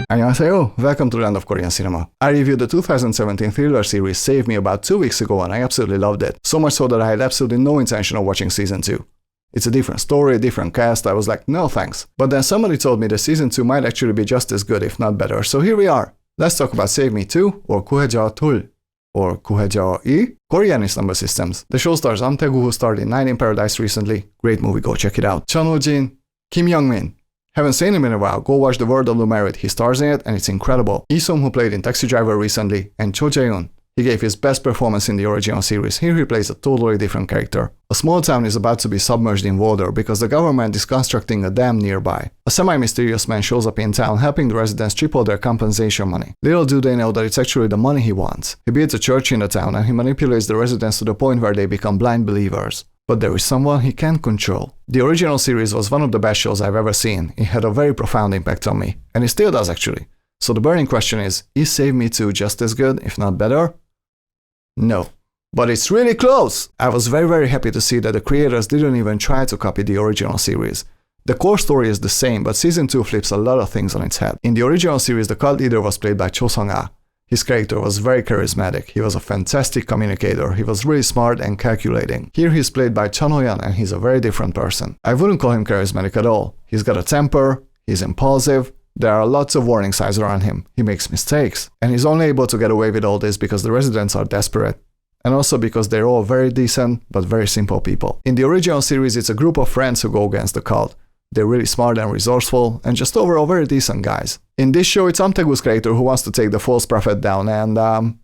Annyeonghaseyo, welcome to the Land of Korean Cinema. I reviewed the 2017 thriller series Save Me about 2 weeks ago and I absolutely loved it, so much so that I had absolutely no intention of watching season 2. It's a different story, different cast, I was like, no thanks. But then somebody told me that season 2 might actually be just as good if not better, so here we are. Let's talk about Save Me 2, or 구해줘 둘, or 구해줘 이, Koreanist number systems. The show stars Tae-goo, who starred in Nine in Paradise recently. Great movie, go check it out. Cheon, Ho-jin, Kim Young-min. Haven't seen him in a while, go watch The World of the Merit, he stars in it and it's incredible. Esom, who played in Taxi Driver recently, and Jae-yoon. He gave his best performance in the original series, here he plays a totally different character. A small town is about to be submerged in water because the government is constructing a dam nearby. A semi-mysterious man shows up in town helping the residents triple their compensation money. Little do they know that it's actually the money he wants. He builds a church in the town and he manipulates the residents to the point where they become blind believers. But there is someone he can't control. The original series was one of the best shows I've ever seen. It had a very profound impact on me. And it still does actually. So the burning question is Save Me 2 just as good, if not better? No. But it's really close! I was very happy to see that the creators didn't even try to copy the original series. The core story is the same, but season 2 flips a lot of things on its head. In the original series, the cult leader was played by Cho Sung-ah. His character was very charismatic, he was a fantastic communicator, he was really smart and calculating. Here he's played by Chun Ho-yeon and he's a very different person. I wouldn't call him charismatic at all. He's got a temper, he's impulsive, there are lots of warning signs around him, he makes mistakes. And he's only able to get away with all this because the residents are desperate. And also because they're all very decent but very simple people. In the original series, it's a group of friends who go against the cult. They're really smart and resourceful, and just overall very decent guys. In this show, it's Tae-goo's character who wants to take the false prophet down, and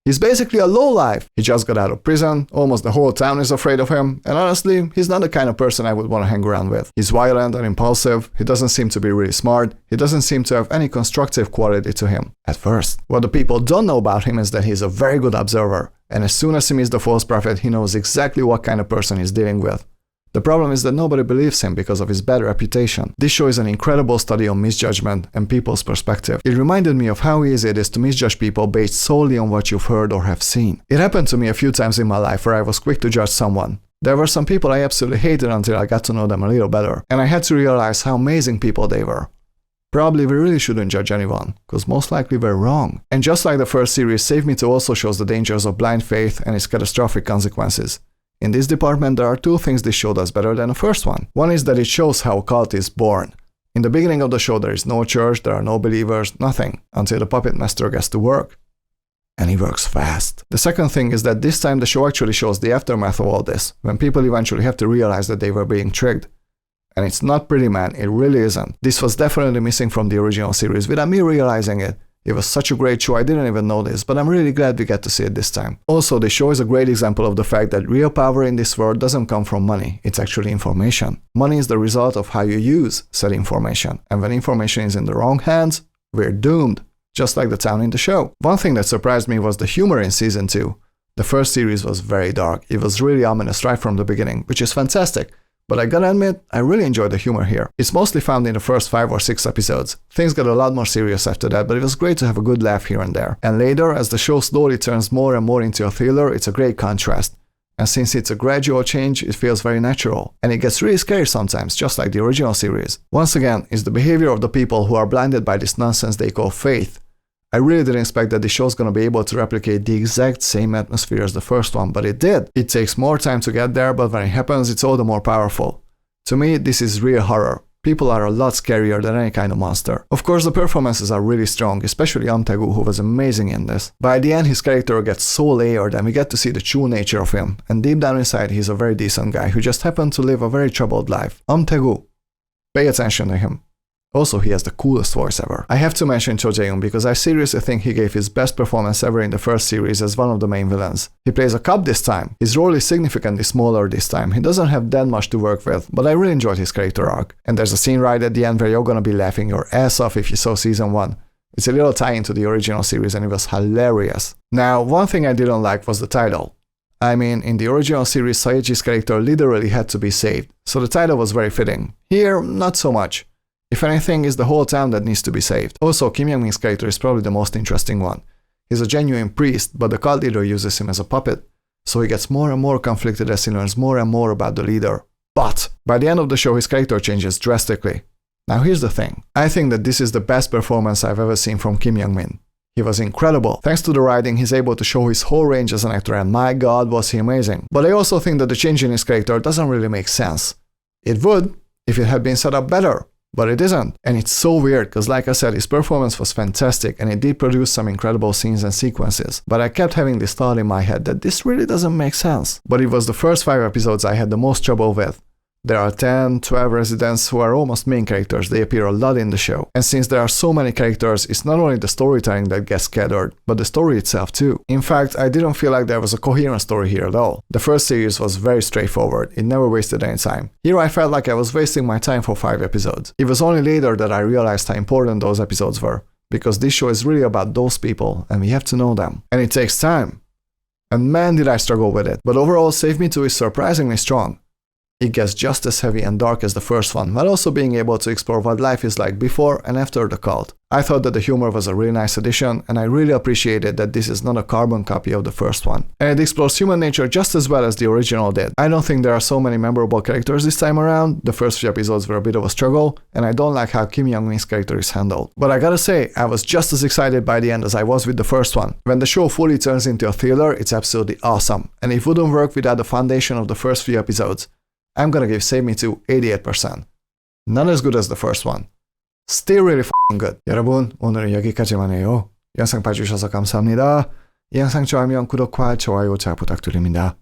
he's basically a lowlife. He just got out of prison, almost the whole town is afraid of him, and honestly, he's not the kind of person I would want to hang around with. He's violent and impulsive, he doesn't seem to be really smart, he doesn't seem to have any constructive quality to him, at first. What the people don't know about him is that he's a very good observer, and as soon as he meets the false prophet, he knows exactly what kind of person he's dealing with. The problem is that nobody believes him because of his bad reputation. This show is an incredible study on misjudgment and people's perspective. It reminded me of how easy it is to misjudge people based solely on what you've heard or have seen. It happened to me a few times in my life where I was quick to judge someone. There were some people I absolutely hated until I got to know them a little better, and I had to realize how amazing people they were. Probably we really shouldn't judge anyone, because most likely we're wrong. And just like the first series, Save Me 2 also shows the dangers of blind faith and its catastrophic consequences. In this department, there are two things this show does better than the first one. One is that it shows how a cult is born. In the beginning of the show, there is no church, there are no believers, nothing, until the puppet master gets to work. And he works fast. The second thing is that this time the show actually shows the aftermath of all this, when people eventually have to realize that they were being tricked. And it's not pretty, man, it really isn't. This was definitely missing from the original series without me realizing it. It was such a great show, I didn't even know this, but I'm really glad we get to see it this time. Also, the show is a great example of the fact that real power in this world doesn't come from money, it's actually information. Money is the result of how you use said information, and when information is in the wrong hands, we're doomed, just like the town in the show. One thing that surprised me was the humor in season 2. The first series was very dark, it was really ominous right from the beginning, which is fantastic. But I gotta admit, I really enjoyed the humor here. It's mostly found in the first 5 or 6 episodes. Things got a lot more serious after that, but it was great to have a good laugh here and there. And later, as the show slowly turns more and more into a thriller, it's a great contrast. And since it's a gradual change, it feels very natural. And it gets really scary sometimes, just like the original series. Once again, it's the behavior of the people who are blinded by this nonsense they call faith. I really didn't expect that the show's gonna be able to replicate the exact same atmosphere as the first one, but it did. It takes more time to get there, but when it happens, it's all the more powerful. To me, this is real horror. People are a lot scarier than any kind of monster. Of course, the performances are really strong, especially Tae-goo, who was amazing in this. By the end, his character gets so layered and we get to see the true nature of him, and deep down inside, he's a very decent guy who just happened to live a very troubled life. Tae-goo. Pay attention to him. Also, he has the coolest voice ever. I have to mention Jae-yoon because I seriously think he gave his best performance ever in the first series as one of the main villains. He plays a cop this time. His role is significantly smaller this time. He doesn't have that much to work with, but I really enjoyed his character arc. And there's a scene right at the end where you're gonna be laughing your ass off if you saw season 1. It's a little tie into the original series and it was hilarious. Now, one thing I didn't like was the title. I mean, in the original series, Saeji's character literally had to be saved, so the title was very fitting. Here, not so much. If anything, it's the whole town that needs to be saved. Also, Kim Young-min's character is probably the most interesting one. He's a genuine priest, but the cult leader uses him as a puppet, so he gets more and more conflicted as he learns more and more about the leader. But by the end of the show, his character changes drastically. Now here's the thing. I think that this is the best performance I've ever seen from Kim Young-min. He was incredible. Thanks to the writing, he's able to show his whole range as an actor, and my god, was he amazing. But I also think that the change in his character doesn't really make sense. It would, if it had been set up better. But it isn't. And it's so weird, because like I said, his performance was fantastic, and it did produce some incredible scenes and sequences. But I kept having this thought in my head that this really doesn't make sense. But it was the first 5 episodes I had the most trouble with. There are 10, 12 residents who are almost main characters. They appear a lot in the show. And since there are so many characters, it's not only the storytelling that gets scattered, but the story itself too. In fact, I didn't feel like there was a coherent story here at all. The first series was very straightforward. It never wasted any time. Here I felt like I was wasting my time for 5 episodes. It was only later that I realized how important those episodes were. Because this show is really about those people, and we have to know them. And it takes time. And man, did I struggle with it. But overall, Save Me 2 is surprisingly strong. It gets just as heavy and dark as the first one, while also being able to explore what life is like before and after the cult. I thought that the humor was a really nice addition, and I really appreciated that this is not a carbon copy of the first one. And it explores human nature just as well as the original did. I don't think there are so many memorable characters this time around. The first few episodes were a bit of a struggle, and I don't like how Kim Young-min's character is handled. But I gotta say, I was just as excited by the end as I was with the first one. When the show fully turns into a thriller, it's absolutely awesome, and it wouldn't work without the foundation of the first few episodes. I'm gonna give Save Me 2 88%. Not as good as the first one. Still really f***ing good. 여러분, 오늘은 여기까지만 해요. 영상 봐주셔서 감사합니다. 이 영상 좋아하면 구독과 좋아요 잘 부탁드립니다.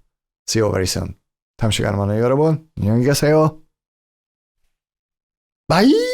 See you very soon. 다음 시간에 만나요, 여러분. 안녕히 계세요. 바이!